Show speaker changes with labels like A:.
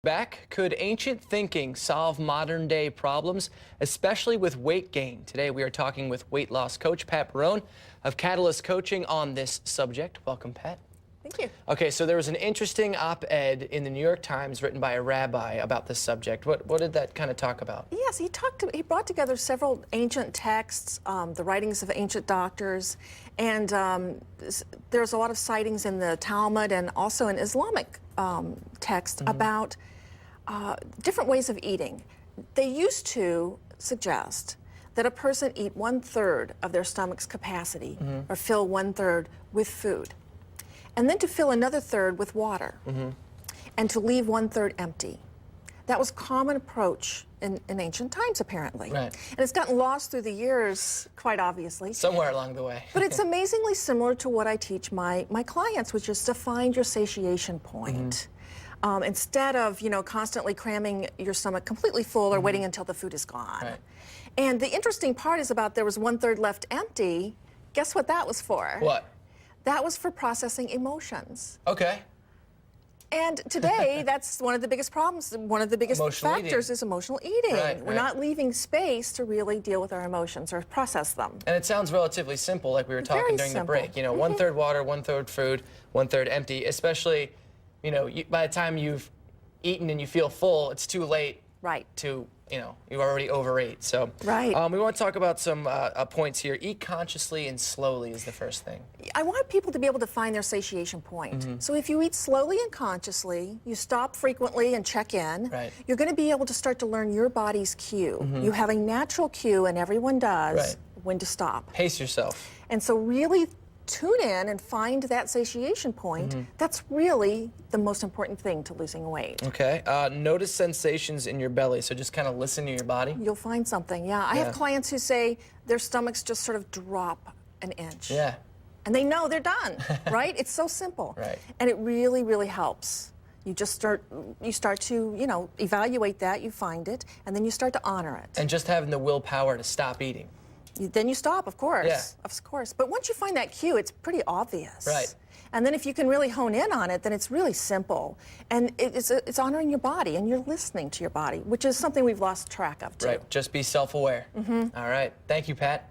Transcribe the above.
A: Back, could ancient thinking solve modern day problems, especially with weight gain? Today we are talking with weight loss coach Pat Barone of Catalyst Coaching on this subject. Welcome, Pat.
B: Thank you.
A: Okay, so there was an interesting op-ed in the New York Times written by a rabbi about this subject. What did that kind of talk about?
B: Yes, he brought together several ancient texts, the writings of ancient doctors, and there's a lot of sightings in the Talmud and also in Islamic text about different ways of eating. They used to suggest that a person eat 1/3 of their stomach's capacity or fill 1/3 with food, and then to fill another third with water, and to leave 1/3 empty. That was a common approach in ancient times, apparently.
A: Right.
B: And it's gotten lost through the years, quite obviously.
A: Somewhere along the way.
B: But it's amazingly similar to what I teach my clients, which is to find your satiation point. Instead of, constantly cramming your stomach completely full or waiting until the food is gone.
A: Right.
B: And the interesting part is about there was 1/3 left empty. Guess what that was for?
A: What?
B: That was for processing emotions.
A: Okay.
B: And today, that's one of the biggest problems. One of the biggest
A: Emotional
B: factors
A: eating.
B: is emotional eating.
A: Right,
B: We're not leaving space to really deal with our emotions or process them.
A: And it sounds relatively simple, like we were talking
B: Very
A: during
B: simple.
A: the break. 1/3 water, 1/3 food, 1/3 empty. Especially, by the time you've eaten and you feel full, it's too late.
B: Right.
A: To, you already overate. So,
B: Right.
A: We want to talk about some points here. Eat consciously and slowly is the first thing.
B: I want people to be able to find their satiation point. So if you eat slowly and consciously, you stop frequently and check in,
A: Right.
B: you're going to be able to start to learn your body's cue. You have a natural cue, and everyone does,
A: Right.
B: when to stop.
A: Pace yourself.
B: And so really tune in and find that satiation point. That's really the most important thing to losing weight.
A: Okay. Notice sensations in your belly. So just kind of listen to your body.
B: You'll find something, yeah. I
A: Yeah.
B: have clients who say their stomachs just sort of drop an inch.
A: Yeah.
B: And they know they're done, right? It's so simple.
A: Right.
B: And it really, really helps. You start to, evaluate that, you find it, and then you start to honor it.
A: And just having the willpower to stop eating.
B: Then you stop, of course.
A: Yeah.
B: Of course. But once you find that cue, it's pretty obvious.
A: Right.
B: And then if you can really hone in on it, then it's really simple. And it's honoring your body, and you're listening to your body, which is something we've lost track of, too.
A: Right. Just be self-aware. All right. Thank you, Pat.